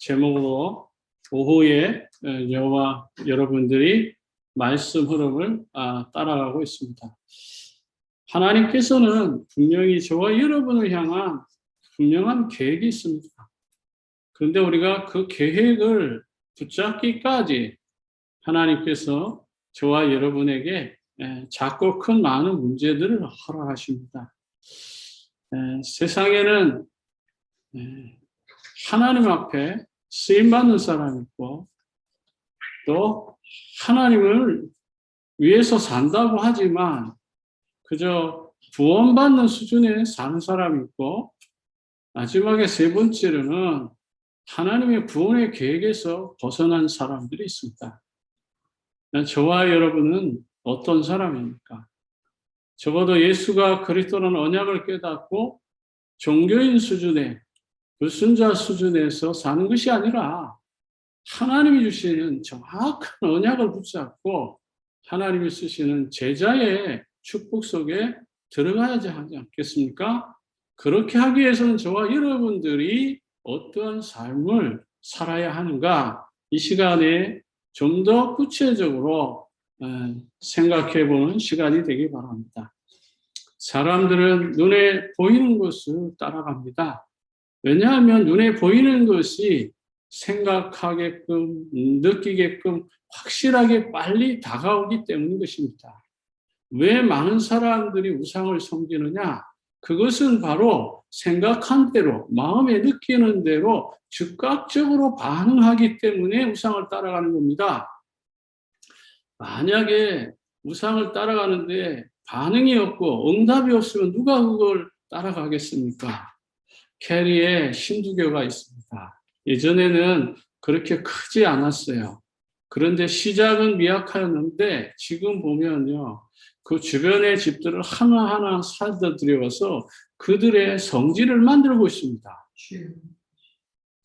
제목으로 오후에 저와 여러분들이 말씀 흐름을 따라가고 있습니다. 하나님께서는 분명히 저와 여러분을 향한 분명한 계획이 있습니다. 그런데 우리가 그 계획을 붙잡기까지 하나님께서 저와 여러분에게 작고 큰 많은 문제들을 허락하십니다. 세상에는 하나님 앞에 쓰임받는 사람이 있고 또 하나님을 위해서 산다고 하지만 그저 구원받는 수준에 사는 사람이 있고 마지막에 세 번째로는 하나님의 구원의 계획에서 벗어난 사람들이 있습니다. 저와 여러분은 어떤 사람입니까? 적어도 예수가 그리스도라는 언약을 깨닫고 종교인 수준의 불순자 수준에서 사는 것이 아니라 하나님이 주시는 정확한 언약을 붙잡고 하나님이 쓰시는 제자의 축복 속에 들어가야지 하지 않겠습니까? 그렇게 하기 위해서는 저와 여러분들이 어떠한 삶을 살아야 하는가, 이 시간에 좀 더 구체적으로 생각해 보는 시간이 되기 바랍니다. 사람들은 눈에 보이는 것을 따라갑니다. 왜냐하면 눈에 보이는 것이 생각하게끔, 느끼게끔 확실하게 빨리 다가오기 때문인 것입니다. 왜 많은 사람들이 우상을 섬기느냐? 그것은 바로 생각한 대로, 마음에 느끼는 대로 즉각적으로 반응하기 때문에 우상을 따라가는 겁니다. 만약에 우상을 따라가는데 반응이 없고 응답이 없으면 누가 그걸 따라가겠습니까? 캐리에 힌두교가 있습니다. 예전에는 그렇게 크지 않았어요. 그런데 시작은 미약하였는데 지금 보면요, 그 주변의 집들을 하나하나 살펴들여서 그들의 성지를 만들고 있습니다.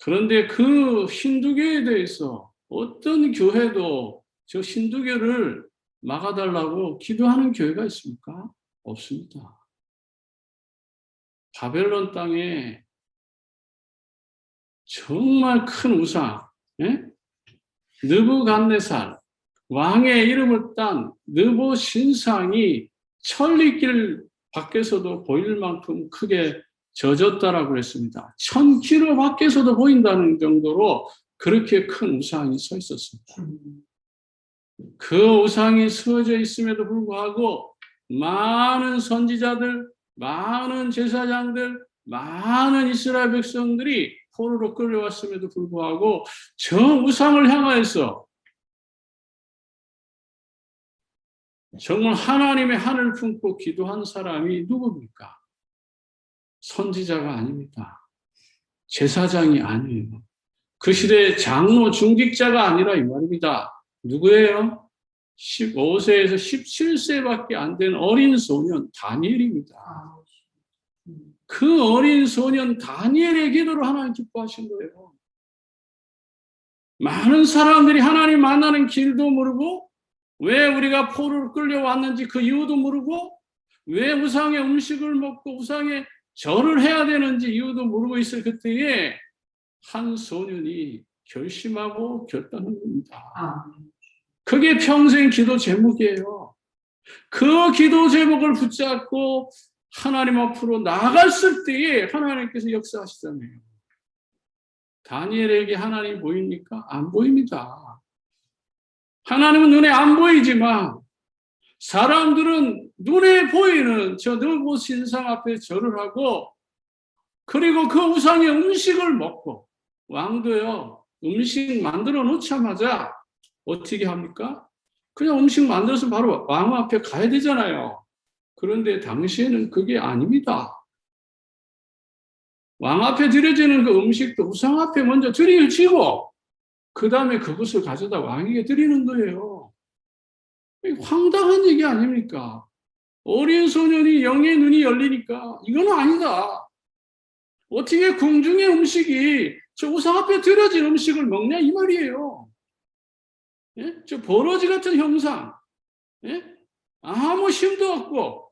그런데 그 힌두교에 대해서 어떤 교회도 저 힌두교를 막아달라고 기도하는 교회가 있습니까? 없습니다. 바벨론 땅에 정말 큰 우상, 느부갓네살 왕의 이름을 딴 느보 신상이 천리길 밖에서도 보일 만큼 크게 젖었다라고 했습니다. 1000km 밖에서도 보인다는 정도로 그렇게 큰 우상이 서 있었습니다. 그 우상이 서져 있음에도 불구하고 많은 선지자들, 많은 제사장들, 많은 이스라엘 백성들이 포로로 끌려왔음에도 불구하고 저 우상을 향하여서 정말 하나님의 하늘 품고 기도한 사람이 누굽니까? 선지자가 아닙니다. 제사장이 아니에요. 그 시대의 장로 중직자가 아니라 이 말입니다. 누구예요? 15세에서 17세밖에 안 된 어린 소년 다니엘입니다. 그 어린 소년 다니엘의 기도를 하나님 기뻐하신 거예요. 많은 사람들이 하나님 만나는 길도 모르고 왜 우리가 포로로 끌려왔는지 그 이유도 모르고 왜 우상의 음식을 먹고 우상의 절을 해야 되는지 이유도 모르고 있을 그때에 한 소년이 결심하고 결단한 겁니다. 그게 평생 기도 제목이에요. 그 기도 제목을 붙잡고 하나님 앞으로 나갔을 때에 하나님께서 역사하시잖아요. 다니엘에게 하나님 보입니까? 안 보입니다. 하나님은 눈에 안 보이지만 사람들은 눈에 보이는 저 느보 신상 앞에 절을 하고 그리고 그 우상의 음식을 먹고 왕도요 음식 만들어 놓자마자 어떻게 합니까? 그냥 음식 만들어서 바로 왕 앞에 가야 되잖아요. 그런데 당시에는 그게 아닙니다. 왕 앞에 드려지는 그 음식도 우상 앞에 먼저 드려지고 그 다음에 그것을 가져다 왕에게 드리는 거예요. 황당한 얘기 아닙니까? 어린 소년이 영의 눈이 열리니까 이건 아니다. 어떻게 궁중의 음식이 저 우상 앞에 드려진 음식을 먹냐 이 말이에요. 예? 저 버러지 같은 형상, 예? 아무 힘도 없고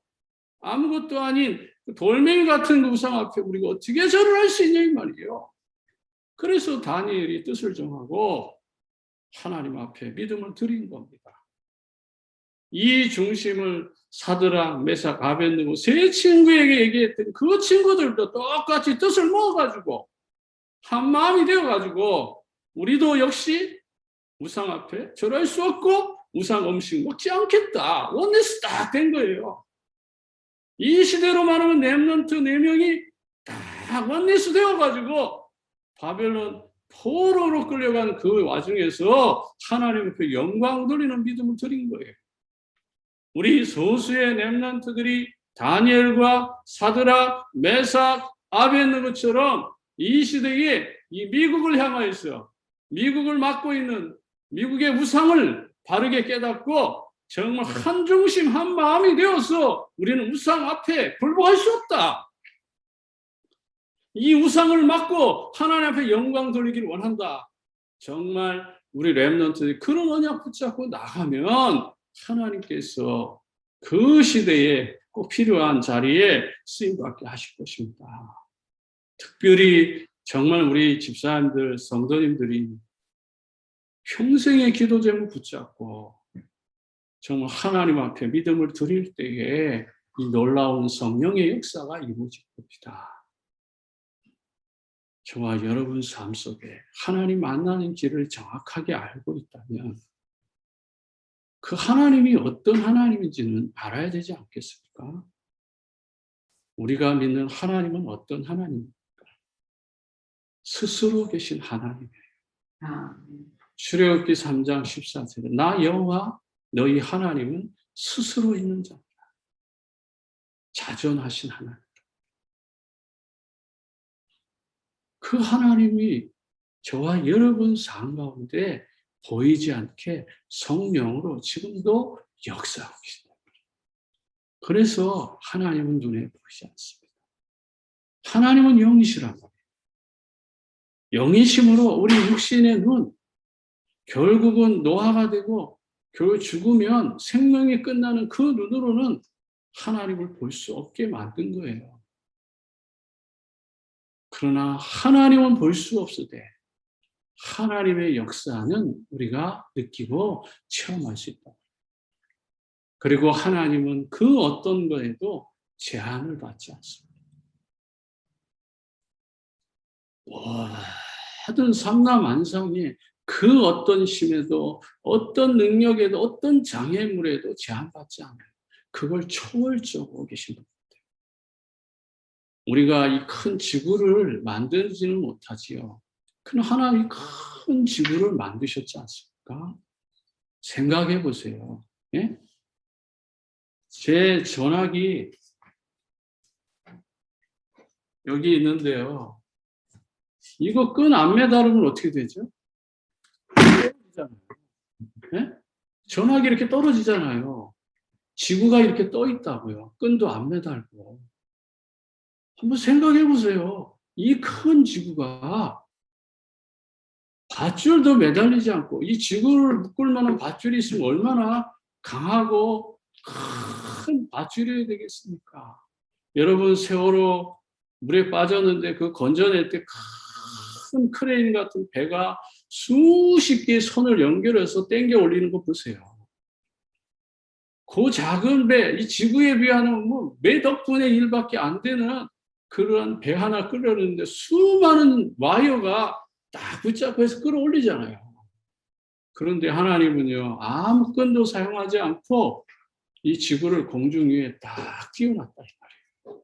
아무것도 아닌 돌멩이 같은 우상 앞에 우리가 어떻게 절을 할 수 있냐 이 말이에요. 그래서 다니엘이 뜻을 정하고 하나님 앞에 믿음을 드린 겁니다. 이 중심을 사드락, 메삭, 아벳느고 세 친구에게 얘기했더니 그 친구들도 똑같이 뜻을 모아가지고 한 마음이 되어가지고 우리도 역시 우상 앞에 절할 수 없고 우상 음식 먹지 않겠다. 원네스 딱 된 거예요. 이 시대로 말하면 렘넌트 4명이 딱 원네스 되어가지고 바벨론 포로로 끌려간 그 와중에서 하나님 앞에 영광 돌리는 믿음을 드린 거예요. 우리 소수의 렘넌트들이 다니엘과 사드락, 메삭, 아벳느고처럼 이 시대에 이 미국을 향하여서 미국을 맡고 있는 미국의 우상을 바르게 깨닫고 정말 한 중심 한 마음이 되어서 우리는 우상 앞에 굴복할 수 없다. 이 우상을 막고 하나님 앞에 영광 돌리기를 원한다. 정말 우리 렘넌트들이 그런 언약 붙잡고 나가면 하나님께서 그 시대에 꼭 필요한 자리에 쓰임받게 하실 것입니다. 특별히 정말 우리 집사님들, 성도님들이 평생의 기도 제목 붙잡고 정말 하나님 앞에 믿음을 드릴 때에 이 놀라운 성령의 역사가 이루어질 겁니다. 저와 여러분 삶 속에 하나님 만나는 길을 정확하게 알고 있다면 그 하나님이 어떤 하나님인지는 알아야 되지 않겠습니까? 우리가 믿는 하나님은 어떤 하나님입니까? 스스로 계신 하나님이에요. 출애굽기 3장 14절에 나 여호와 너희 하나님은 스스로 있는 자다. 자존하신 하나님. 그 하나님이 저와 여러분 삶 가운데 보이지 않게 성령으로 지금도 역사하고 계십니다. 그래서 하나님은 눈에 보이지 않습니다. 하나님은 영이시란 말이에요. 영이심으로 우리 육신의 눈, 결국은 노화가 되고 결국 죽으면 생명이 끝나는 그 눈으로는 하나님을 볼 수 없게 만든 거예요. 그러나 하나님은 볼 수 없으되 하나님의 역사는 우리가 느끼고 체험할 수 있다. 그리고 하나님은 그 어떤 거에도 제한을 받지 않습니다. 모든 삼라만상에 그 어떤 심에도 어떤 능력에도 어떤 장애물에도 제한받지 않아요. 그걸 초월적으로 계신 분입니다. 우리가 이 큰 지구를 만들지는 못하지요. 그러나 하나님이 큰 지구를 만드셨지 않습니까? 생각해 보세요. 예? 제 전화기 여기 있는데요. 이거 끈 안 매달으면 어떻게 되죠? 떨어지잖아요. 예? 전화기 이렇게 떨어지잖아요. 지구가 이렇게 떠 있다고요. 끈도 안 매달고. 한번 생각해 보세요. 이 큰 지구가 밧줄도 매달리지 않고 이 지구를 묶을 만한 밧줄이 있으면 얼마나 강하고 큰 밧줄이어야 되겠습니까? 여러분 세월호 물에 빠졌는데 그 건져낼 때 큰 크레인 같은 배가 수십 개의 선을 연결해서 당겨 올리는 거 보세요. 그 작은 배, 이 지구에 비하면 뭐 몇 덕분의 1밖에 안 되는 그런 배 하나 끌려오는데 수많은 와이어가 딱 붙잡고 해서 끌어올리잖아요. 그런데 하나님은요, 아무 끈도 사용하지 않고 이 지구를 공중 위에 딱 띄워놨다 이 말이에요.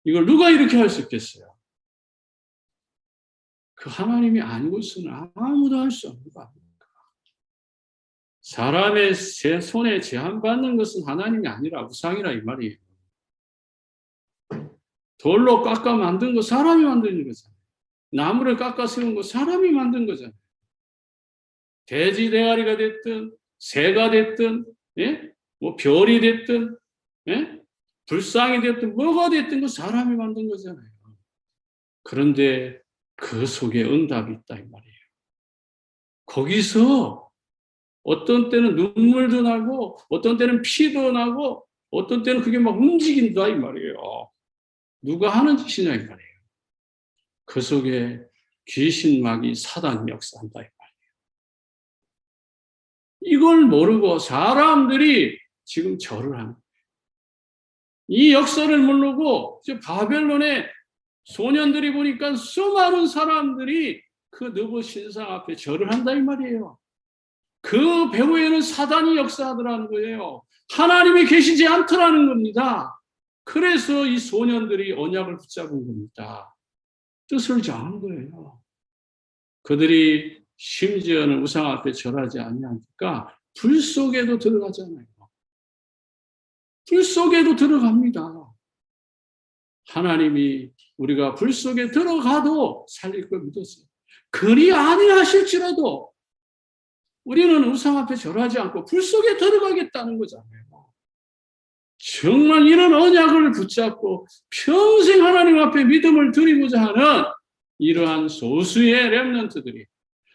이걸 누가 이렇게 할 수 있겠어요? 그 하나님이 아니고서는 아무도 할 수 없는 거 아닙니까? 사람의 손에 제한받는 것은 하나님이 아니라 우상이라 이 말이에요. 돌로 깎아 만든 거 사람이 만드는 거잖아요. 나무를 깎아 세운 거 사람이 만든 거잖아요. 돼지 대가리가 됐든 새가 됐든 예? 뭐 별이 됐든 예? 불상이 됐든 뭐가 됐든 그 사람이 만든 거잖아요. 그런데 그 속에 응답이 있다 이 말이에요. 거기서 어떤 때는 눈물도 나고 어떤 때는 피도 나고 어떤 때는 그게 막 움직인다 이 말이에요. 누가 하는 짓이냐 이 말이에요. 그 속에 귀신, 마귀, 사단이 역사한다 이 말이에요. 이걸 모르고 사람들이 지금 절을 하는 거예요. 이 역사를 모르고 바벨론의 소년들이 보니까 수많은 사람들이 그 느부 신상 앞에 절을 한다 이 말이에요. 그 배후에는 사단이 역사하더라는 거예요. 하나님이 계시지 않더라는 겁니다. 그래서 이 소년들이 언약을 붙잡은 겁니다. 뜻을 정한 거예요. 그들이 심지어는 우상 앞에 절하지 아니하니까 불 속에도 들어가잖아요. 불 속에도 들어갑니다. 하나님이 우리가 불 속에 들어가도 살릴 걸 믿었어요. 그리 아니하실지라도 우리는 우상 앞에 절하지 않고 불 속에 들어가겠다는 거잖아요. 정말 이런 언약을 붙잡고 평생 하나님 앞에 믿음을 드리고자 하는 이러한 소수의 렘넌트들이,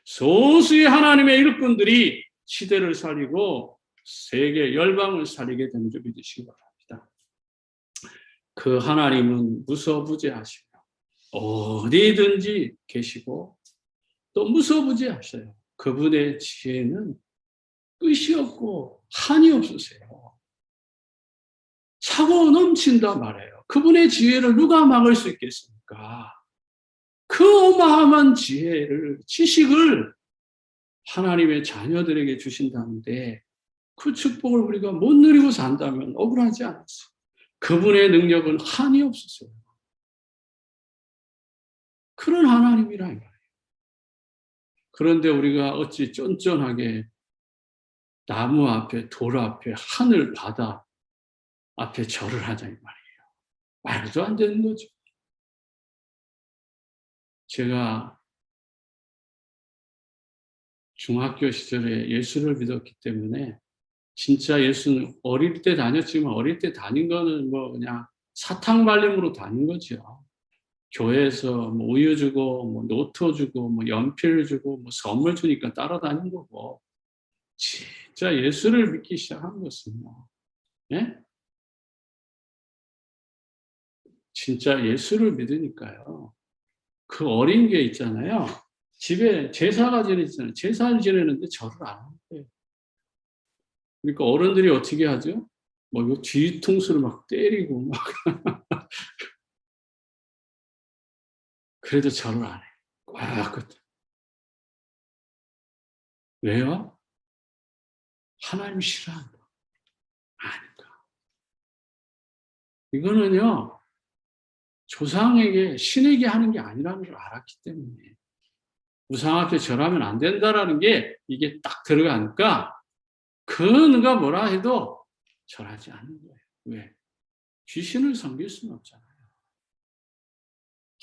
소수의 하나님의 일꾼들이 시대를 살리고 세계 열방을 살리게 되는 줄 믿으시기 바랍니다. 그 하나님은 무소부재하시며 어디든지 계시고 또 무소부재하셔요. 그분의 지혜는 끝이 없고 한이 없으세요. 차고 넘친다 말해요. 그분의 지혜를 누가 막을 수 있겠습니까? 그 어마어마한 지혜를, 지식을 하나님의 자녀들에게 주신다는데 그 축복을 우리가 못 누리고 산다면 억울하지 않았어요. 그분의 능력은 한이 없었어요. 그런 하나님이라 이 말이에요. 그런데 우리가 어찌 쫀쫀하게 나무 앞에, 돌 앞에, 하늘, 바다 앞에 절을 하자 이 말이에요. 말도 안 되는 거죠. 제가 중학교 시절에 예수를 믿었기 때문에 진짜 예수는 어릴 때 다녔지만 어릴 때 다닌 거는 뭐 그냥 사탕 발림으로 다닌 거죠. 교회에서 뭐 우유 주고 뭐 노트 주고 뭐 연필 주고 뭐 선물 주니까 따라다닌 거고, 진짜 예수를 믿기 시작한 것은 예? 진짜 예수를 믿으니까요. 그 어린 게 있잖아요. 집에 제사가 지내잖아요. 제사를 지내는데 절을 안 하는 거예요. 그러니까 어른들이 어떻게 하죠? 뭐 이거 뒤통수를 막 때리고 막 그래도 절을 안 해요. 와, 왜요? 하나님 싫어한다. 아닌가. 이거는요, 조상에게, 신에게 하는 게 아니라는 걸 알았기 때문에. 우상 앞에 절하면 안 된다라는 게 이게 딱 들어가니까 그가 뭐라 해도 절하지 않는 거예요. 왜? 귀신을 섬길 수는 없잖아요.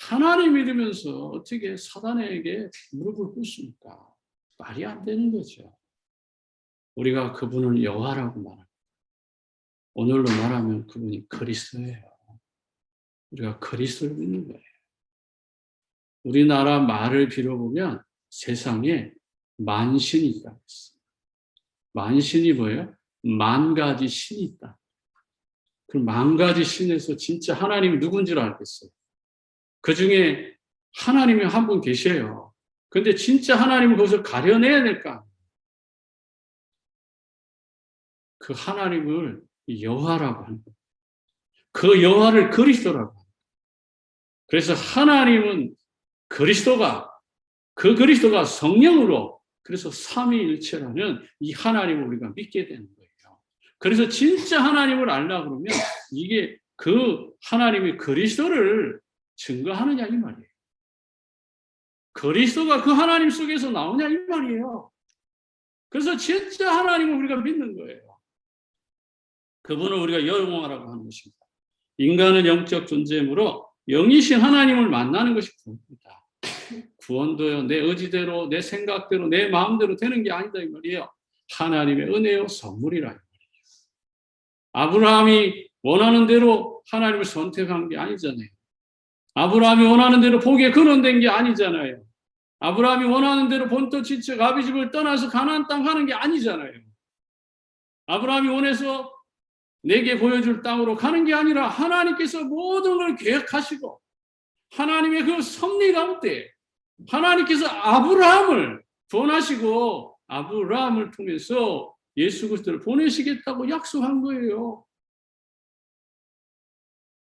하나님 믿으면서 어떻게 사단에게 무릎을 꿇습니까? 말이 안 되는 거죠. 우리가 그분을 여호와라고 말합니다. 오늘로 말하면 그분이 그리스도예요. 우리가 그리스도를 믿는 거예요. 우리나라 말을 빌어보면 세상에 만신이 있다고 했어요. 만신이 뭐예요? 만 가지 신이 있다. 그 만 가지 신에서 진짜 하나님이 누군지를 알겠어요. 그 중에 하나님이 한 분 계셔요. 근데 진짜 하나님을 거기서 가려내야 될까? 그 하나님을 여호와라고 하는 거예요. 그 여호와를 그리스도라고 합니다. 그래서 하나님은 그리스도가, 그 그리스도가 성령으로, 그래서 삼위일체라는 이 하나님을 우리가 믿게 되는 거예요. 그래서 진짜 하나님을 알려고 그러면 이게 그 하나님이 그리스도를 증거하느냐 이 말이에요. 그리스도가 그 하나님 속에서 나오냐 이 말이에요. 그래서 진짜 하나님을 우리가 믿는 거예요. 그분을 우리가 영원하라고 하는 것입니다. 인간은 영적 존재이므로 영이신 하나님을 만나는 것이 구원입니다. 구원도요, 내 의지대로, 내 생각대로, 내 마음대로 되는 게 아니다 이 말이에요. 하나님의 은혜요 선물이라 이 말이에요. 아브라함이 원하는 대로 하나님을 선택한 게 아니잖아요. 아브라함이 원하는 대로 복에 근원된 게 아니잖아요. 아브라함이 원하는 대로 본토 지척 아비집을 떠나서 가나안 땅 가는 게 아니잖아요. 아브라함이 원해서 내게 보여줄 땅으로 가는 게 아니라 하나님께서 모든 걸 계획하시고 하나님의 그 섭리 가운데 하나님께서 아브라함을 구원하시고 아브라함을 통해서 예수 그리스도를 보내시겠다고 약속한 거예요.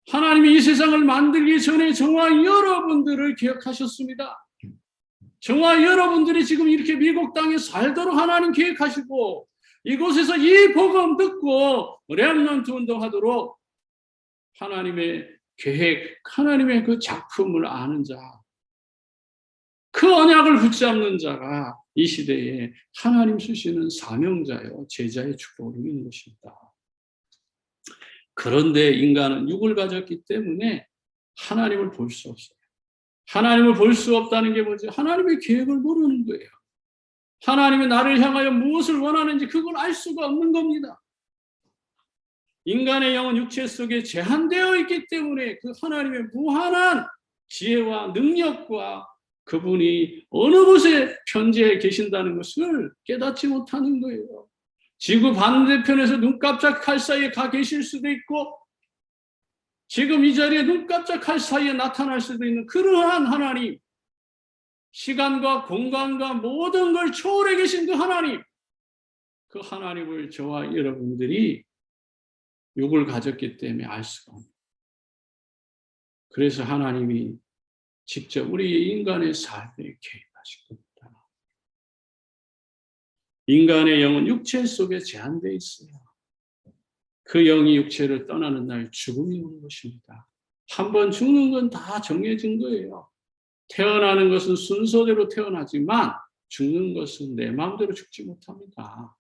하나님이 이 세상을 만들기 전에 저와 여러분들을 기억하셨습니다. 저와 여러분들이 지금 이렇게 미국 땅에 살도록 하나님 계획하시고 이곳에서 이 복음 듣고 렘넌트 운동하도록 하나님의 계획, 하나님의 그 작품을 아는 자, 그 언약을 붙잡는 자가 이 시대에 하나님 쓰시는 사명자요, 제자의 축복을 누리는 것입니다. 그런데 인간은 육을 가졌기 때문에 하나님을 볼 수 없어요. 하나님을 볼 수 없다는 게 뭐죠? 하나님의 계획을 모르는 거예요. 하나님이 나를 향하여 무엇을 원하는지 그걸 알 수가 없는 겁니다. 인간의 영은 육체 속에 제한되어 있기 때문에 그 하나님의 무한한 지혜와 능력과 그분이 어느 곳에 편지해 계신다는 것을 깨닫지 못하는 거예요. 지구 반대편에서 눈 깜짝할 사이에 가 계실 수도 있고 지금 이 자리에 눈 깜짝할 사이에 나타날 수도 있는 그러한 하나님, 시간과 공간과 모든 걸 초월해 계신 그 하나님, 그 하나님을 저와 여러분들이 육을 가졌기 때문에 알 수가 없습니다. 그래서 하나님이 직접 우리 인간의 삶에 개입하신 겁니다. 인간의 영은 육체 속에 제한되어 있어요. 그 영이 육체를 떠나는 날 죽음이 오는 것입니다. 한번 죽는 건 다 정해진 거예요. 태어나는 것은 순서대로 태어나지만 죽는 것은 내 마음대로 죽지 못합니다.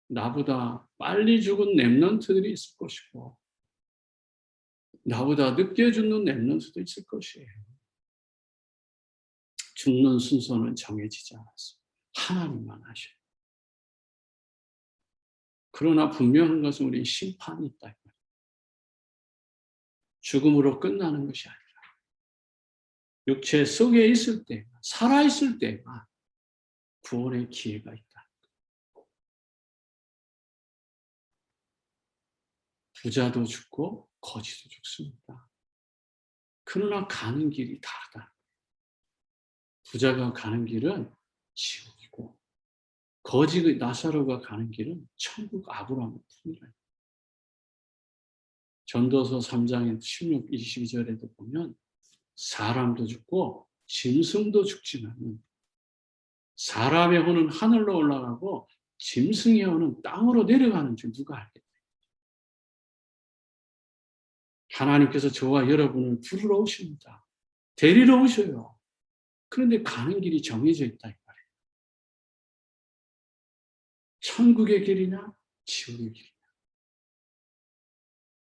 나보다 빨리 죽은 렘넌트들이 있을 것이고 나보다 늦게 죽는 렘넌트도 있을 것이에요. 죽는 순서는 정해지지 않았어요. 하나님만 아셔요. 그러나 분명한 것은 우리 심판이 있다. 죽음으로 끝나는 것이 아니라 육체 속에 있을 때만, 살아있을 때만 구원의 기회가 있다. 부자도 죽고 거지도 죽습니다. 그러나 가는 길이 다르다. 부자가 가는 길은 지옥이고 거지 나사로가 가는 길은 천국 아브라함의 품이라. 전도서 3장의 16, 22절에도 보면 사람도 죽고 짐승도 죽지만 사람의 혼은 하늘로 올라가고 짐승의 혼은 땅으로 내려가는 줄 누가 알겠어요? 하나님께서 저와 여러분을 부르러 오십니다. 데리러 오셔요. 그런데 가는 길이 정해져 있다 이 말이에요. 천국의 길이냐 지옥의 길이냐.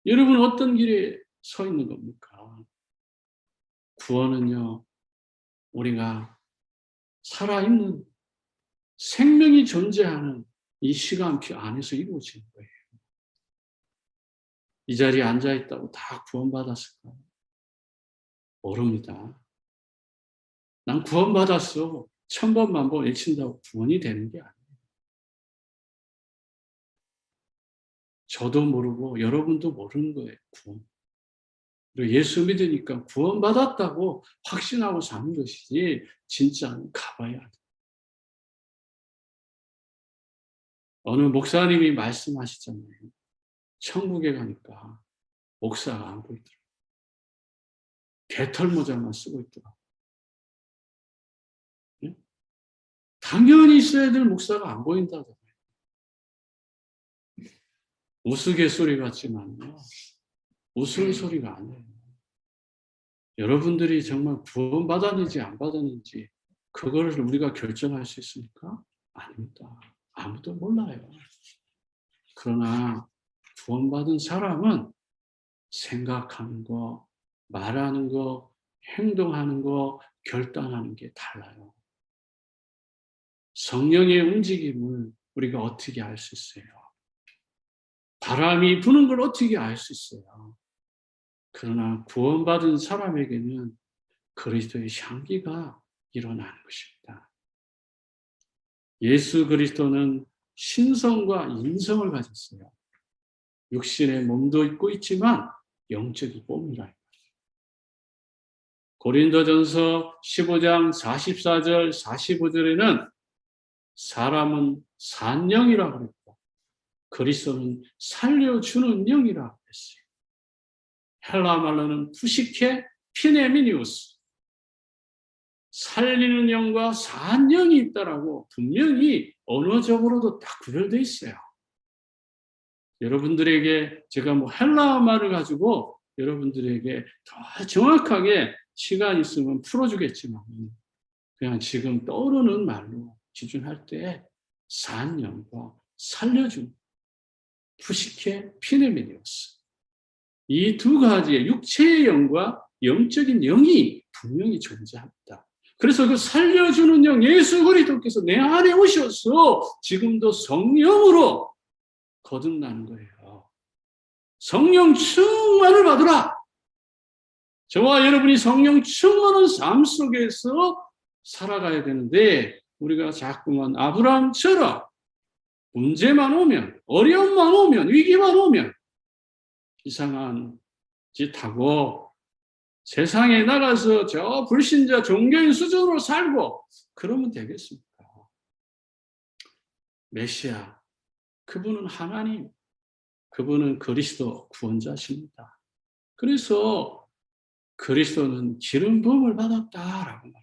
여러분 어떤 길에 서 있는 겁니까? 구원은요, 우리가 살아있는 생명이 존재하는 이 시간표 안에서 이루어지는 거예요. 이 자리에 앉아있다고 다 구원받았을까요? 모릅니다. 난 구원받았어. 1000번 만번 외친다고 구원이 되는 게 아니에요. 저도 모르고 여러분도 모르는 거예요. 구원. 그리고 예수 믿으니까 구원받았다고 확신하고 사는 것이지 진짜는 가봐야 돼. 어느 목사님이 말씀하시잖아요. 천국에 가니까 목사가 안 보이더라고요. 개털 모자만 쓰고 있더라고요. 네? 당연히 있어야 될 목사가 안 보인다잖아요. 우스갯소리 같지만요. 웃음소리가 아니에요. 여러분들이 정말 구원받았는지 안 받았는지 그거를 우리가 결정할 수 있습니까? 아닙니다. 아무도 몰라요. 그러나 구원받은 사람은 생각하는 거, 말하는 거, 행동하는 거, 결단하는 게 달라요. 성령의 움직임을 우리가 어떻게 알 수 있어요? 바람이 부는 걸 어떻게 알 수 있어요? 그러나 구원받은 사람에게는 그리스도의 향기가 일어나는 것입니다. 예수 그리스도는 신성과 인성을 가졌어요. 육신의 몸도 입고 있지만 영적인 몸이라. 고린도전서 15장 44절 45절에는 사람은 산 영이라고 그랬고 그리스도는 살려주는 영이라고 했어요. 헬라 말로는 푸시케 피네미니우스, 살리는 영과 산 영이 있다라고 분명히 언어적으로도 딱 구별되어 있어요. 여러분들에게 제가 헬라 말을 가지고 여러분들에게 더 정확하게 시간 있으면 풀어주겠지만 그냥 지금 떠오르는 말로 기준할 때 산 영과 살려준 푸시케 피네미니우스, 이 두 가지의 육체의 영과 영적인 영이 분명히 존재합니다. 그래서 그 살려주는 영 예수 그리스도께서 내 안에 오셔서 지금도 성령으로 거듭나는 거예요. 성령 충만을 받으라. 저와 여러분이 성령 충만한 삶 속에서 살아가야 되는데 우리가 자꾸만 아브라함처럼 문제만 오면, 어려움만 오면, 위기만 오면 이상한 짓하고 세상에 나가서 저 불신자 종교인 수준으로 살고 그러면 되겠습니까? 메시아, 그분은 하나님, 그분은 그리스도 구원자십니다. 그래서 그리스도는 기름 부음을 받았다라고 말합니다.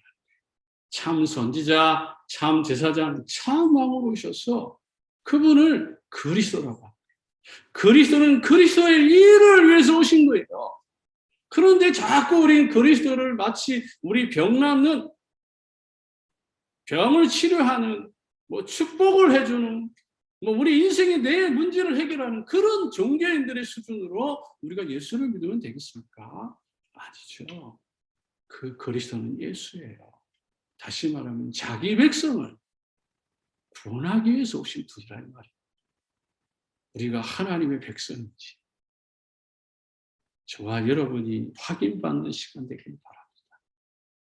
참 선지자, 참 제사장, 참 왕으로 오셔서 그분을 그리스도라고 합니다. 그리스도는 그리스도의 일을 위해서 오신 거예요. 그런데 자꾸 우리는 그리스도를 마치 우리 병 낫는, 병을 치료하는, 축복을 해주는, 우리 인생의 내 문제를 해결하는 그런 종교인들의 수준으로 우리가 예수를 믿으면 되겠습니까? 아니죠. 그 그리스도는 예수예요. 다시 말하면 자기 백성을 구원하기 위해서 오신 분이라는 말이에요. 우리가 하나님의 백성인지 저와 여러분이 확인받는 시간 되길 바랍니다.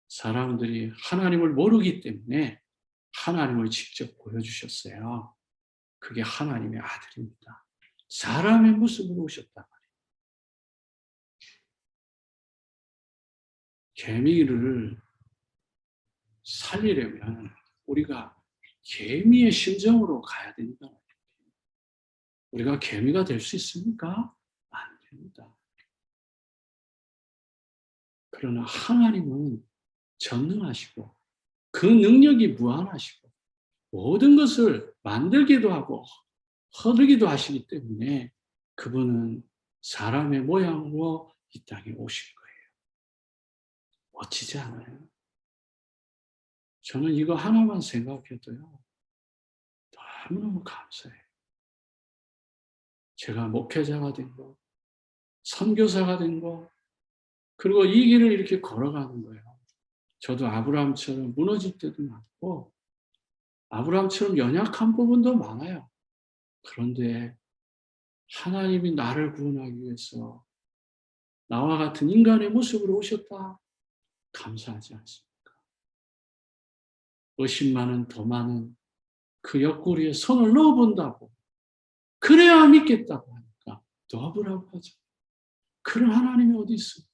사람들이 하나님을 모르기 때문에 하나님을 직접 보여주셨어요. 그게 하나님의 아들입니다. 사람의 모습으로 오셨단 말이에요. 개미를 살리려면 우리가 개미의 심정으로 가야 된다. 우리가 개미가 될 수 있습니까? 안 됩니다. 그러나 하나님은 전능하시고 그 능력이 무한하시고 모든 것을 만들기도 하고 허들기도 하시기 때문에 그분은 사람의 모양으로 이 땅에 오신 거예요. 멋지지 않아요? 저는 이거 하나만 생각해도요, 너무너무 감사해요. 제가 목회자가 된 거, 선교사가 된 거, 그리고 이 길을 이렇게 걸어가는 거예요. 저도 아브라함처럼 무너질 때도 많고, 아브라함처럼 연약한 부분도 많아요. 그런데 하나님이 나를 구원하기 위해서 나와 같은 인간의 모습으로 오셨다. 감사하지 않습니까? 의심 많은 더 많은 그 옆구리에 손을 넣어본다고, 그래야 믿겠다고 하니까 넣어보라고 하죠. 그런 하나님이 어디 있습니까?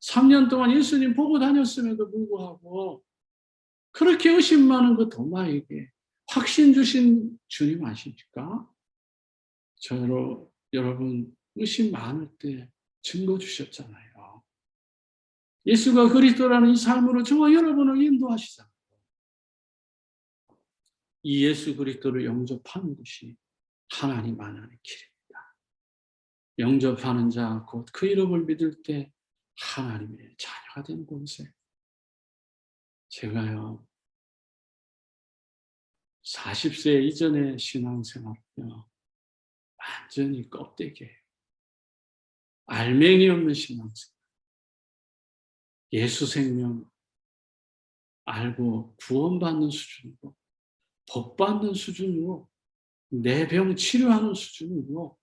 3년 동안 예수님 보고 다녔음에도 불구하고 그렇게 의심 많은 그 도마에게 확신 주신 주님 아십니까? 여러분 의심 많을 때 증거 주셨잖아요. 예수가 그리스도라는 이 삶으로 저와 여러분을 인도하시잖아요. 이 예수 그리스도를 영접하는 것이 하나님 만나는 길입니다. 영접하는 자, 곧 그 이름을 믿을 때 하나님의 자녀가 되는 곳에 제가요 40세 이전의 신앙생활은요 완전히 껍데기예요. 알맹이 없는 신앙생활. 예수 생명 알고 구원받는 수준으로, 복받는 수준으로, 내 병 치료하는 수준으로,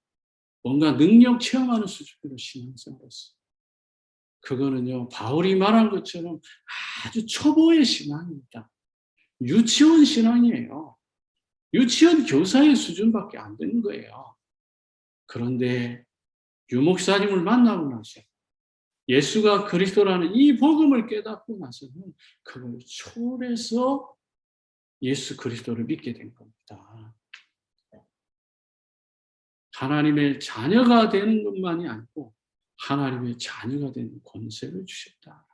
뭔가 능력 체험하는 수준으로 신앙생활했어요. 그거는요 바울이 말한 것처럼 아주 초보의 신앙입니다. 유치원 신앙이에요. 유치원 교사의 수준밖에 안 되는 거예요. 그런데 유목사님을 만나고 나서 예수가 그리스도라는 이 복음을 깨닫고 나서는 그걸 초월해서 예수 그리스도를 믿게 된 겁니다. 하나님의 자녀가 되는 것만이 아니고 하나님의 자녀가 되는 권세를 주셨다.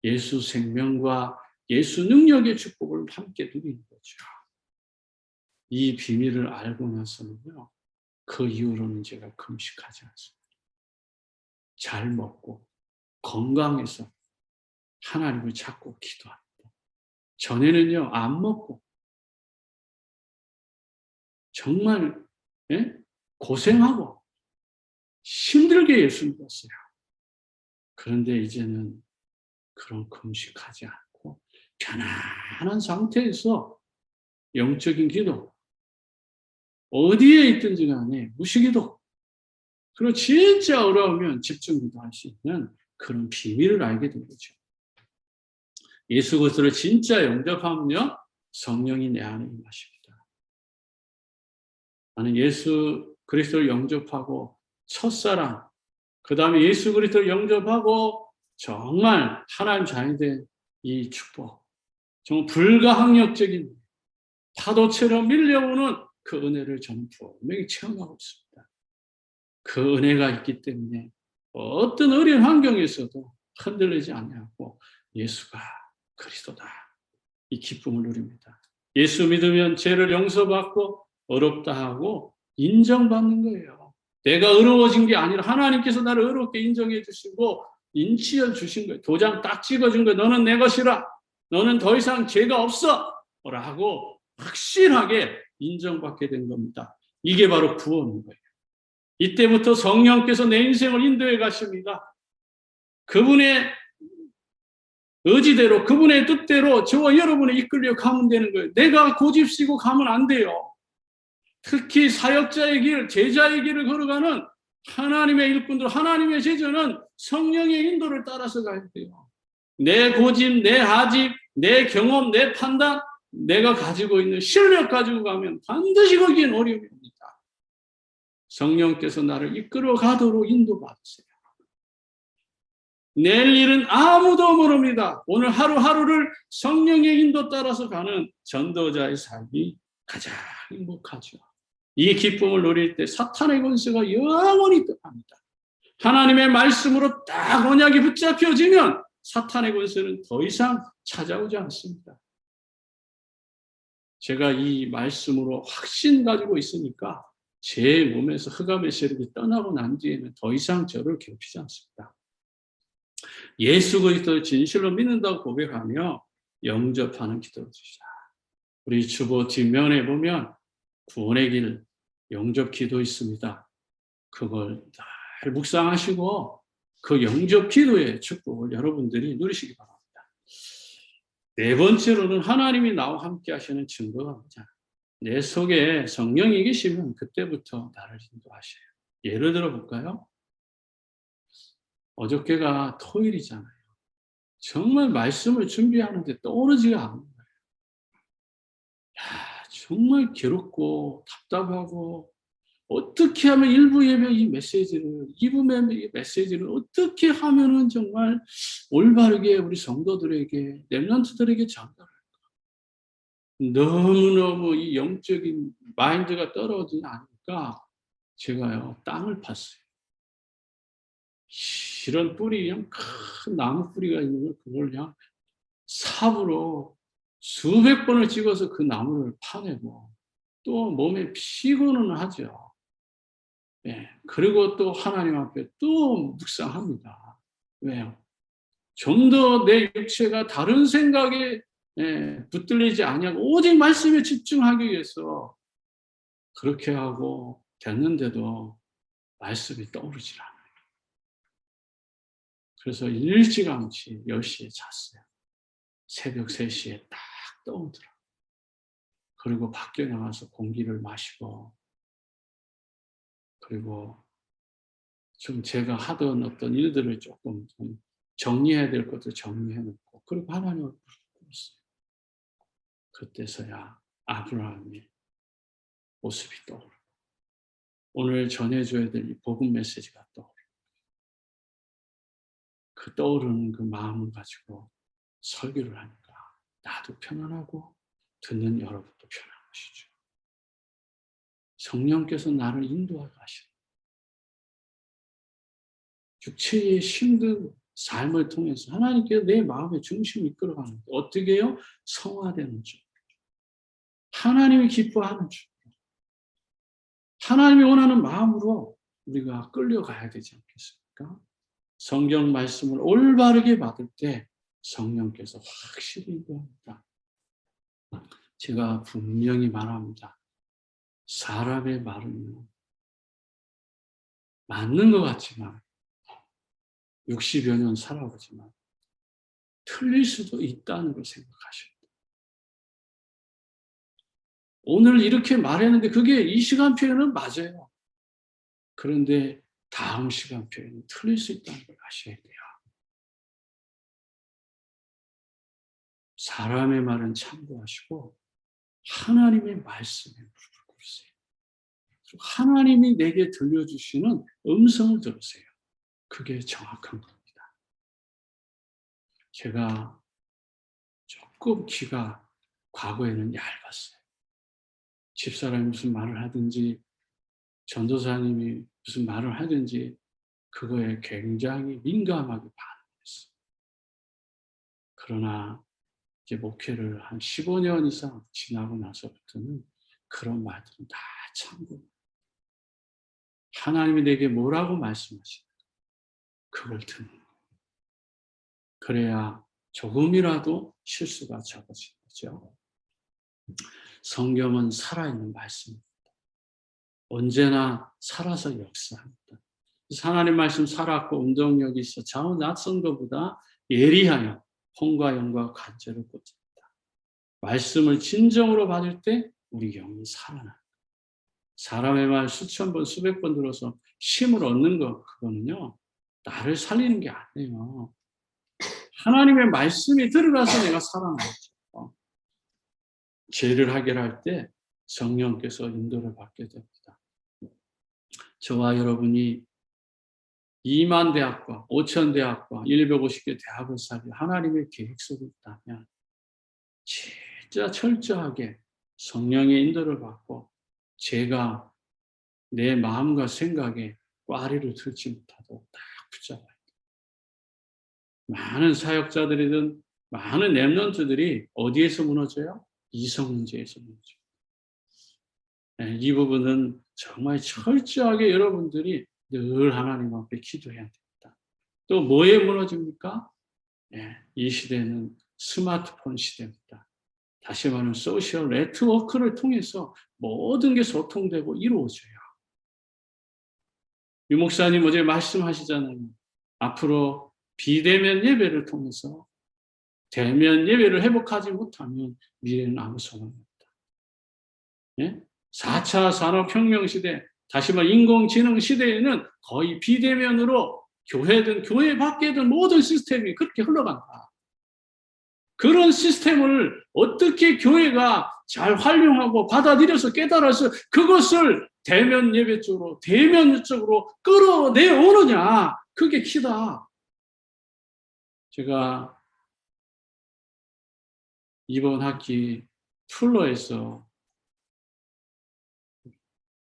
예수 생명과 예수 능력의 축복을 함께 누리는 거죠. 이 비밀을 알고 나서는요, 그 이후로는 제가 금식하지 않습니다. 잘 먹고 건강해서 하나님을 찾고 기도합니다. 전에는요, 안 먹고 정말 고생하고 힘들게 예수 믿었어요. 그런데 이제는 그런 금식하지 않고 편안한 상태에서 영적인 기도, 어디에 있든지 간에 무시기도, 그리고 진짜 어려우면 집중기도 할 수 있는 그런 비밀을 알게 된 거죠. 예수 그리스도를 진짜 영접하면요, 성령이 내 안에 임하십니다. 나는 예수 그리스도를 영접하고 첫사랑, 그 다음에 예수 그리스도를 영접하고 정말 하나님 자녀 된 이 축복, 정말 불가항력적인 파도처럼 밀려오는 그 은혜를 저는 분명히 체험하고 있습니다. 그 은혜가 있기 때문에 어떤 어려운 환경에서도 흔들리지 않냐고 예수가 그리스도다. 이 기쁨을 누립니다. 예수 믿으면 죄를 용서받고 어렵다 하고 인정받는 거예요. 내가 어려워진 게 아니라 하나님께서 나를 어렵게 인정해 주시고 인치해 주신 거예요. 도장 딱 찍어준 거예요. 너는 내 것이라. 너는 더 이상 죄가 없어. 라고 확실하게 인정받게 된 겁니다. 이게 바로 구원인 거예요. 이때부터 성령께서 내 인생을 인도해 가십니다. 그분의 의지대로, 그분의 뜻대로 저와 여러분이 이끌려 가면 되는 거예요. 내가 고집쓰고 가면 안 돼요. 특히 사역자의 길, 제자의 길을 걸어가는 하나님의 일꾼들, 하나님의 제자는 성령의 인도를 따라서 가야 돼요. 내 고집, 내 하집, 내 경험, 내 판단, 내가 가지고 있는 실력 가지고 가면 반드시 거기엔 어려움이 옵니다. 성령께서 나를 이끌어 가도록 인도받으세요. 내일 일은 아무도 모릅니다. 오늘 하루하루를 성령의 인도 따라서 가는 전도자의 삶이 가장 행복하죠. 이 기쁨을 누릴 때 사탄의 권세가 영원히 떠납니다. 하나님의 말씀으로 딱 언약이 붙잡혀지면 사탄의 권세는 더 이상 찾아오지 않습니다. 제가 이 말씀으로 확신 가지고 있으니까 제 몸에서 흑암의 세력이 떠나고 난 뒤에는 더 이상 저를 괴롭히지 않습니다. 예수 그리스도를 진실로 믿는다고 고백하며 영접하는 기도를 주시다. 우리 주보 뒷면에 보면 구원의 길 영접 기도 있습니다. 그걸 잘 묵상하시고 그 영접 기도의 축복을 여러분들이 누리시기 바랍니다. 네 번째로는 하나님이 나와 함께 하시는 증거가 뭐냐. 내 속에 성령이 계시면 그때부터 나를 인도하셔요. 예를 들어 볼까요? 어저께가 토요일이잖아요. 정말 말씀을 준비하는데 떠오르지가 않는 거예요. 정말 괴롭고 답답하고 어떻게 하면 일부 예배 이 메시지를, 2부 이 메시지를 어떻게 하면은 정말 올바르게 우리 성도들에게, 렘넌트들에게 전달할까. 너무너무 이 영적인 마인드가 떨어지지 않으니까 제가요, 땅을 팠어요. 이런 뿌리, 그냥 큰 나무 뿌리가 있는 걸 그걸 그냥 삽으로 수백 번을 찍어서 그 나무를 파내고 또 몸에 피고는 하죠. 예. 그리고 또 하나님 앞에 또 묵상합니다. 왜요? 좀 더 내 육체가 다른 생각에 붙들리지 아니하고 오직 말씀에 집중하기 위해서 그렇게 하고 됐는데도 말씀이 떠오르질 않아요. 그래서 일찌감치 10시에 잤어요. 새벽 3시에 딱 떠오르더라고요. 그리고 밖에 나가서 공기를 마시고, 그리고 좀 제가 하던 어떤 일들을 조금 좀 정리해야 될 것도 정리해놓고, 그리고 하나님을 불렀어요. 그때서야 아브라함의 모습이 떠오르고, 오늘 전해줘야 될 이 복음 메시지가 그 떠오르는 그 마음을 가지고 설교를 하니까 나도 편안하고 듣는 여러분도 편한 것이죠. 성령께서 나를 인도하게 하시는 육체의 힘든 삶을 통해서 하나님께서 내 마음의 중심을 이끌어가는 것. 어떻게 해요? 성화되는 줄. 하나님이 기뻐하는 줄. 하나님이 원하는 마음으로 우리가 끌려가야 되지 않겠습니까? 성경 말씀을 올바르게 받을 때 성령께서 확실히 인도합니다. 제가 분명히 말합니다. 사람의 말은 맞는 것 같지만 60여 년 살아보지만 틀릴 수도 있다는 걸 생각하셔야 돼요. 오늘 이렇게 말했는데 그게 이 시간 표현은 맞아요. 그런데 다음 시간 표현은 틀릴 수 있다는 걸 아셔야 돼요. 사람의 말은 참고하시고 하나님의 말씀에 무릎을 꿇으세요. 하나님이 내게 들려주시는 음성을 들으세요. 그게 정확한 겁니다. 제가 조금 귀가 과거에는 얇았어요. 집사람이 무슨 말을 하든지 전도사님이 무슨 말을 하든지 그거에 굉장히 민감하게 반응했어요. 그러나 이제 목회를 한 15년 이상 지나고 나서부터는 그런 말들은 다 참고 하나님이 내게 뭐라고 말씀하시는가 그걸 듣는 거예요. 그래야 조금이라도 실수가 적어지는 거죠. 성경은 살아있는 말씀입니다. 언제나 살아서 역사합니다. 하나님 말씀 살았고 운동력이 있어 좌우 낯선 것보다 예리하여 혼과 영과 관절을 꽂습니다. 말씀을 진정으로 받을 때 우리 영이 살아납니다. 사람의 말 수천 번 수백 번 들어서 힘을 얻는 것 그거는요. 나를 살리는 게 아니에요. 하나님의 말씀이 들어가서 내가 살아나죠. 죄를 해결할 때 성령께서 인도를 받게 됩니다. 저와 여러분이 2만 대학과 5천 대학과 150개 대학을 살릴 하나님의 계획 속에 있다면 진짜 철저하게 성령의 인도를 받고 제가 내 마음과 생각에 꽈리를 들지 못하도록 딱 붙잡아야 돼요. 많은 사역자들이든 많은 랩런트들이 어디에서 무너져요? 이성 문제에서 무너져요. 네, 이 부분은 정말 철저하게 여러분들이 늘 하나님 앞에 기도해야 됩니다. 또 뭐에 무너집니까? 네, 이 시대는 스마트폰 시대입니다. 다시 말하면 소셜 네트워크를 통해서 모든 게 소통되고 이루어져요. 유 목사님 어제 말씀하시잖아요. 앞으로 비대면 예배를 통해서 대면 예배를 회복하지 못하면 미래는 아무 소망이 없다. 예? 4차 산업혁명 시대, 다시 말해 인공지능 시대에는 거의 비대면으로 교회든 교회 밖에든 모든 시스템이 그렇게 흘러간다. 그런 시스템을 어떻게 교회가 잘 활용하고 받아들여서 깨달아서 그것을 대면 예배 쪽으로, 대면 쪽으로 끌어내오느냐. 그게 키다. 제가 이번 학기 풀러에서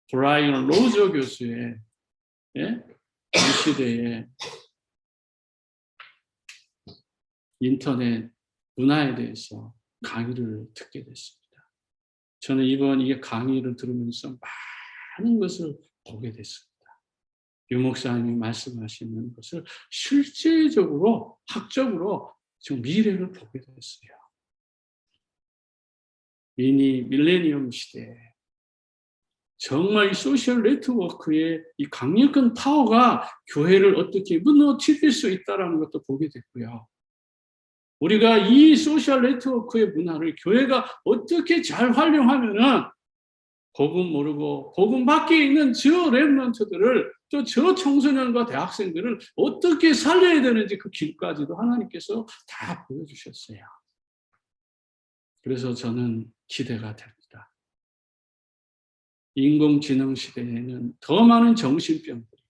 브라이언 로저 교수의 이 시대의 인터넷 문화에 대해서 강의를 듣게 됐습니다. 저는 이번 이 강의를 들으면서 많은 것을 보게 됐습니다. 유 목사님이 말씀하시는 것을 실제적으로 학적으로 지금 미래를 보게 됐어요. 밀레니엄 시대에 정말 이 소셜 네트워크의 이 강력한 파워가 교회를 어떻게 무너뜨릴 수 있다는 것도 보게 됐고요. 우리가 이 소셜 네트워크의 문화를 교회가 어떻게 잘 활용하면은 복음 모르고 복음 밖에 있는 저 랩런트들을 또 저 청소년과 대학생들을 어떻게 살려야 되는지 그 길까지도 하나님께서 다 보여주셨어요. 그래서 저는 기대가 됩니다. 인공지능 시대에는 더 많은 정신병들이,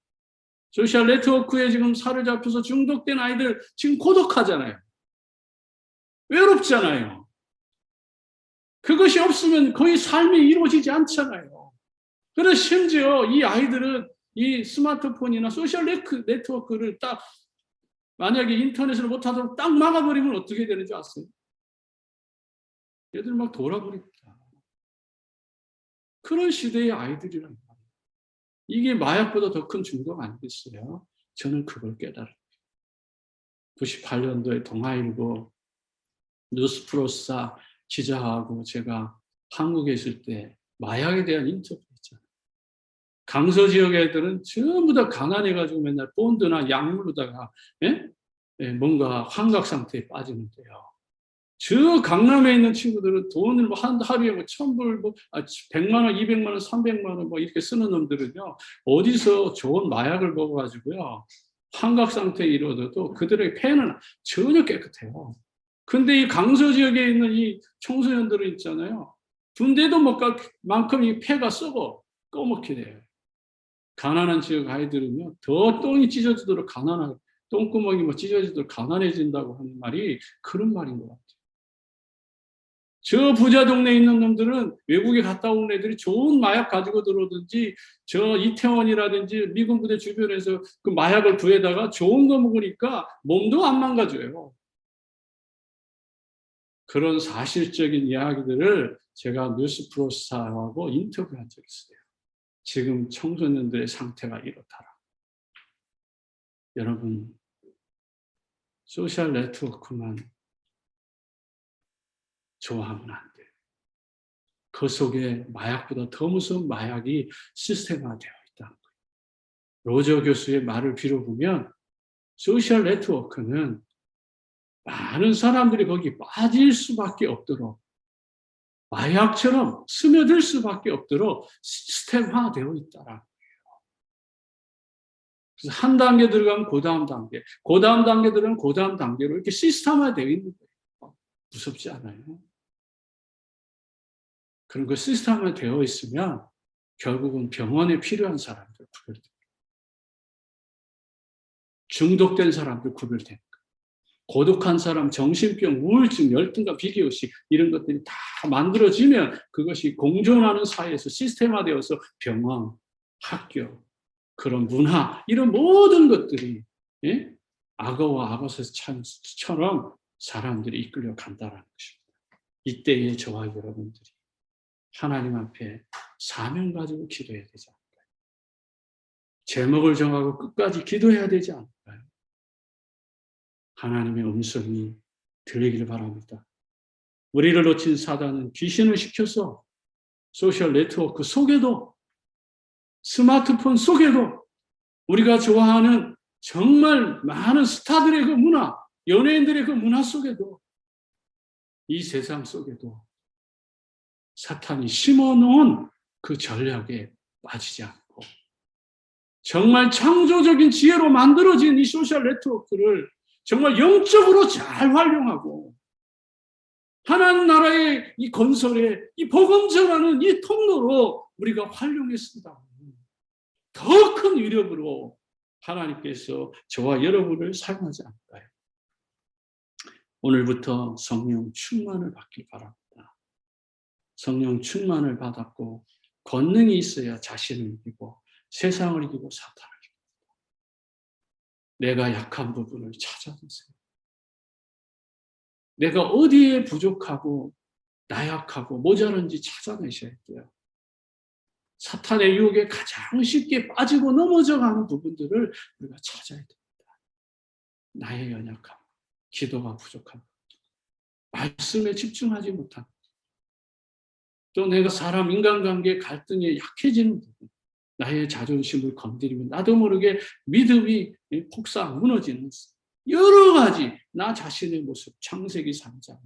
소셜 네트워크에 지금 사로잡혀서 중독된 아이들 지금 고독하잖아요. 외롭잖아요. 그것이 없으면 거의 삶이 이루어지지 않잖아요. 그래서 심지어 이 아이들은 이 스마트폰이나 소셜 네트워크를 딱 만약에 인터넷을 못하도록 딱 막아버리면 어떻게 되는지 아세요? 얘들 막 돌아버립니다. 그런 시대의 아이들이란 말이에요. 이게 마약보다 더 큰 중독 아니겠어요? 저는 그걸 깨달았어요. 98년도에 동아일보 뉴스프로사 기자하고 제가 한국에 있을 때 마약에 대한 인터뷰했잖아요. 강서 지역 애들은 전부 다 가난해가지고 맨날 본드나 약물로다가 뭔가 환각 상태에 빠지는데요. 저 강남에 있는 친구들은 돈을 한 하루에 1,000불, 100만 원, 200만 원, 300만 원 이렇게 쓰는 놈들은요, 어디서 좋은 마약을 먹어가지고요, 환각 상태에 이르러도 그들의 폐는 전혀 깨끗해요. 근데 이 강서 지역에 있는 이 청소년들은 있잖아요, 군대도 못 갈 만큼 이 폐가 썩어 꺼먹게 돼요. 가난한 지역 아이들은요, 더 똥이 찢어지도록 똥구멍이 찢어지도록 가난해진다고 하는 말이 그런 말인 것 같아요. 저 부자 동네에 있는 놈들은 외국에 갔다 온 애들이 좋은 마약 가지고 들어오든지, 저 이태원이라든지 미군 부대 주변에서 그 마약을 구해다가 좋은 거 먹으니까 몸도 안 망가져요. 그런 사실적인 이야기들을 제가 뉴스프로사하고 인터뷰한 적이 있어요. 지금 청소년들의 상태가 이렇다라. 여러분, 소셜 네트워크만 좋아하면 안 돼요. 그 속에 마약보다 더 무서운 마약이 시스템화되어 있다는 거예요. 로저 교수의 말을 빌어보면 소셜 네트워크는 많은 사람들이 거기 빠질 수밖에 없도록, 마약처럼 스며들 수밖에 없도록 시스템화되어 있다라는 거예요. 그래서 한 단계 들어가면 그 다음 단계, 그 다음 단계 들어가면 그 다음 단계로 이렇게 시스템화되어 있는 거예요. 무섭지 않아요? 그런 거 시스템화 되어 있으면 결국은 병원에 필요한 사람들 구별됩니다. 중독된 사람들 구별됩니다. 고독한 사람, 정신병, 우울증, 열등감, 비교의식 이런 것들이 다 만들어지면 그것이 공존하는 사회에서 시스템화되어서 병원, 학교, 그런 문화 이런 모든 것들이 악어와 아버지처럼 사람들이 이끌려 간다는 것입니다. 이때에 저와 여러분들이 하나님 앞에 사명 가지고 기도해야 되지 않을까요? 제목을 정하고 끝까지 기도해야 되지 않을까요? 하나님의 음성이 들리기를 바랍니다. 우리를 놓친 사단은 귀신을 시켜서 소셜 네트워크 속에도, 스마트폰 속에도, 우리가 좋아하는 정말 많은 스타들의 그 문화, 연예인들의 그 문화 속에도, 이 세상 속에도 사탄이 심어놓은 그 전략에 빠지지 않고 정말 창조적인 지혜로 만들어진 이 소셜 네트워크를 정말 영적으로 잘 활용하고 하나님 나라의 이 건설에 이 복음 전하는 이 통로로 우리가 활용했습니다. 더 큰 위력으로 하나님께서 저와 여러분을 사용하지 않을까요? 오늘부터 성령 충만을 받길 바랍니다. 성령 충만을 받았고 권능이 있어야 자신을 이기고 세상을 이기고 사탄을 이깁니다. 내가 약한 부분을 찾아내세요. 내가 어디에 부족하고 나약하고 모자란지 찾아내셔야 돼요. 사탄의 유혹에 가장 쉽게 빠지고 넘어져가는 부분들을 우리가 찾아야 됩니다. 나의 연약함, 기도가 부족함, 말씀에 집중하지 못함, 또 내가 사람 인간관계 갈등에 약해지는 부분, 나의 자존심을 건드리면 나도 모르게 믿음이 폭삭 무너지는 여러 가지 나 자신의 모습, 창세기 3장에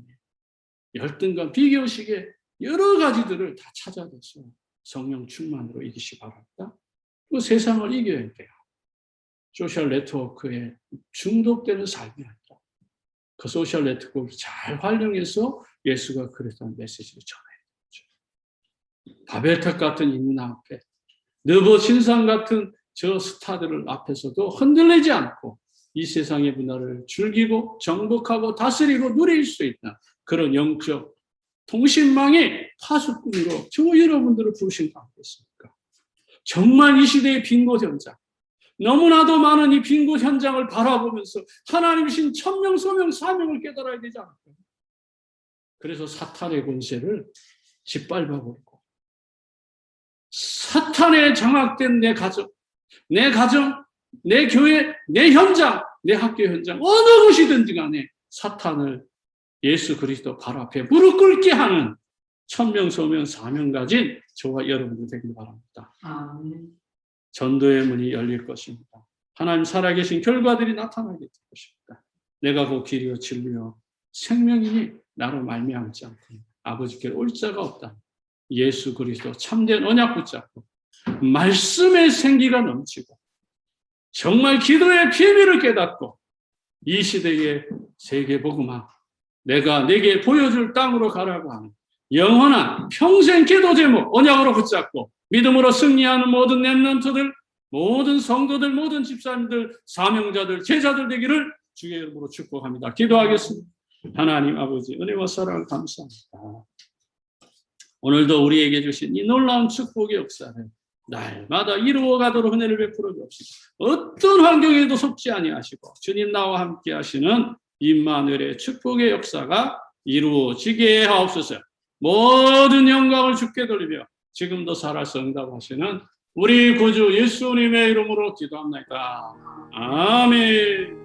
열등감, 비교의식의 여러 가지들을 다 찾아내서 성령 충만으로 이기시 바랍니다. 그 세상을 이겨야 돼요. 소셜 네트워크에 중독되는 삶이 아니라 그 소셜 네트워크를 잘 활용해서 예수가 그랬던 메시지를 전해야 되죠. 바벨탑 같은 인문 앞에, 느보 신상 같은 저 스타들 앞에서도 흔들리지 않고 이 세상의 문화를 즐기고 정복하고 다스리고 누릴 수 있는 그런 영적 통신망의 파수꾼으로 저 여러분들을 부르신 거 아니겠습니까? 정말 이 시대의 빈곳 현장, 너무나도 많은 이 빈곳 현장을 바라보면서 하나님이신 천명, 소명, 사명을 깨달아야 되지 않을까요? 그래서 사탄의 권세를 짓밟아버리고 사탄에 장악된 내 가정, 내 교회, 내 현장, 내 학교 현장, 어느 곳이든지 간에 사탄을 예수 그리스도 발 앞에 무릎 꿇게 하는 천명, 소명, 사명 가진 저와 여러분들 되길 바랍니다. 전도의 문이 열릴 것입니다. 하나님 살아계신 결과들이 나타나게 될 것입니다. 내가 그 길이요 진리요 생명이니 나로 말미암지 않고 아버지께 올 자가 없다. 예수 그리스도 참된 언약 붙잡고 말씀의 생기가 넘치고 정말 기도의 비밀을 깨닫고 이 시대의 세계 복음화, 내가 내게 보여줄 땅으로 가라고 하는 영원한 평생 기도 제목 언약으로 붙잡고 믿음으로 승리하는 모든 렘넌트들, 모든 성도들, 모든 집사님들, 사명자들, 제자들 되기를 주의 이름으로 축복합니다. 기도하겠습니다. 하나님 아버지 은혜와 사랑을 감사합니다. 오늘도 우리에게 주신 이 놀라운 축복의 역사를 날마다 이루어가도록 은혜를 베풀어 주옵시고 어떤 환경에도 속지 아니하시고 주님 나와 함께 하시는 임마누엘의 축복의 역사가 이루어지게 하옵소서. 모든 영광을 주께 돌리며 지금도 살아서 응답하시는 우리 구주 예수님의 이름으로 기도합니다. 아멘.